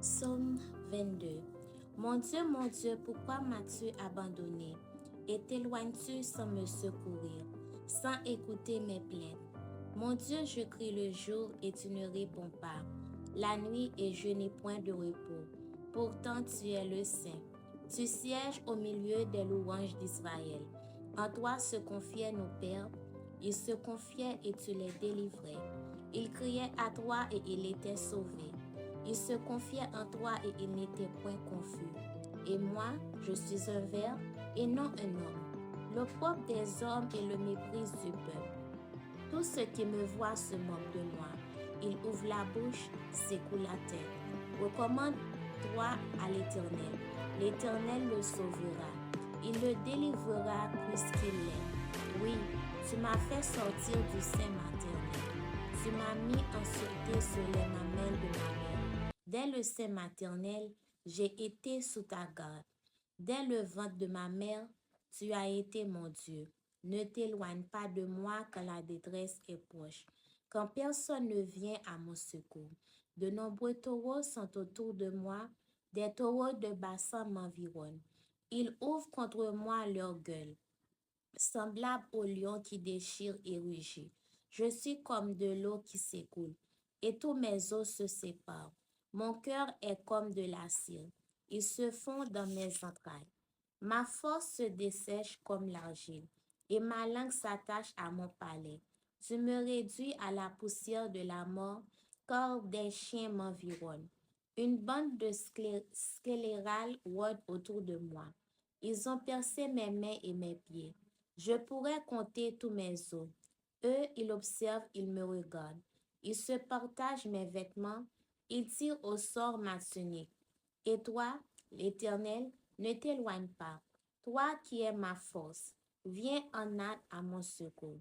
Psaume 22. Mon Dieu, pourquoi m'as-tu abandonné et t'éloignes-tu sans me secourir, sans écouter mes plaintes? Mon Dieu, je crie le jour et tu ne réponds pas, la nuit et je n'ai point de repos. Pourtant tu es le Saint. Tu sièges au milieu des louanges d'Israël. En toi se confiaient nos pères, ils se confiaient et tu les délivrais. Ils criaient à toi et ils étaient sauvés. Ils se confiaient en toi et ils n'étaient point confus. Et moi, je suis un ver et non un homme, l'opprobre des hommes et le mépris du peuple. Tous ceux qui me voient se moquent de moi. Ils ouvrent la bouche, secouent la tête. Recommande-toi à l'Éternel. L'Éternel le sauvera. Il le délivrera puisqu'il l'est. Oui, tu m'as fait sortir du sein maternel. Tu m'as mis en sûreté sur les mamelles de ma mère. Dès le sein maternel, j'ai été sous ta garde. Dès le ventre de ma mère, tu as été mon Dieu. Ne t'éloigne pas de moi quand la détresse est proche, quand personne ne vient à mon secours. De nombreux taureaux sont autour de moi, des taureaux de bassin m'environnent. Ils ouvrent contre moi leur gueule, semblables aux lions qui déchirent et rugissent. Je suis comme de l'eau qui s'écoule, et tous mes os se séparent. Mon cœur est comme de la cire, il se fond dans mes entrailles. Ma force se dessèche comme l'argile, et ma langue s'attache à mon palais. Je me réduis à la poussière de la mort, car des chiens m'environnent. Une bande de scélérats rôde autour de moi. Ils ont percé mes mains et mes pieds. Je pourrais compter tous mes os. Eux, ils observent, ils me regardent. Ils se partagent mes vêtements, ils tirent au sort ma tunique. Et toi, l'Éternel, ne t'éloigne pas. Toi qui es ma force, viens en aide à mon secours.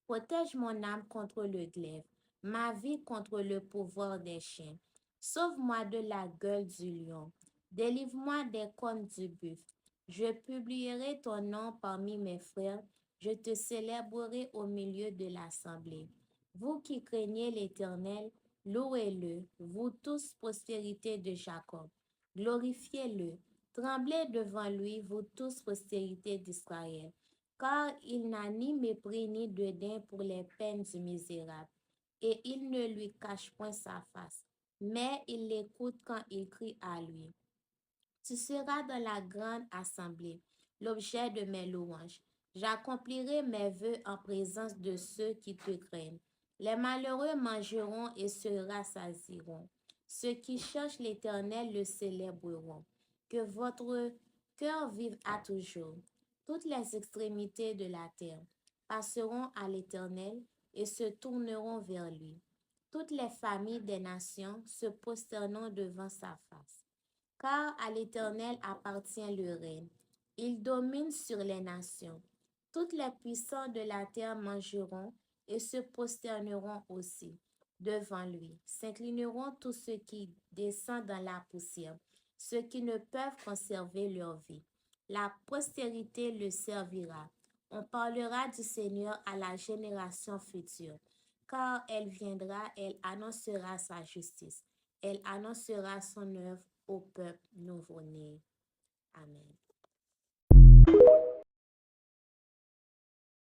Protège mon âme contre le glaive, ma vie contre le pouvoir des chiens. Sauve-moi de la gueule du lion. Délivre-moi des cornes du buffle. Je publierai ton nom parmi mes frères. Je te célébrerai au milieu de l'assemblée. Vous qui craignez l'Éternel, louez-le, vous tous, postérité de Jacob. Glorifiez-le. Tremblez devant lui, vous tous, postérité d'Israël, car il n'a ni mépris ni dédain pour les peines du misérable, et il ne lui cache point sa face, mais il l'écoute quand il crie à lui. Tu seras dans la grande assemblée, l'objet de mes louanges. J'accomplirai mes vœux en présence de ceux qui te craignent. Les malheureux mangeront et se rassasieront. Ceux qui cherchent l'Éternel le célébreront. Que votre cœur vive à toujours. Toutes les extrémités de la terre passeront à l'Éternel et se tourneront vers lui. Toutes les familles des nations se prosterneront devant sa face. Car à l'Éternel appartient le règne. Il domine sur les nations. Toutes les puissants de la terre mangeront et se prosterneront aussi devant lui. S'inclineront tous ceux qui descendent dans la poussière, ceux qui ne peuvent conserver leur vie. La postérité le servira. On parlera du Seigneur à la génération future, car elle viendra, elle annoncera sa justice. Elle annoncera son œuvre au peuple nouveau-né. Amen.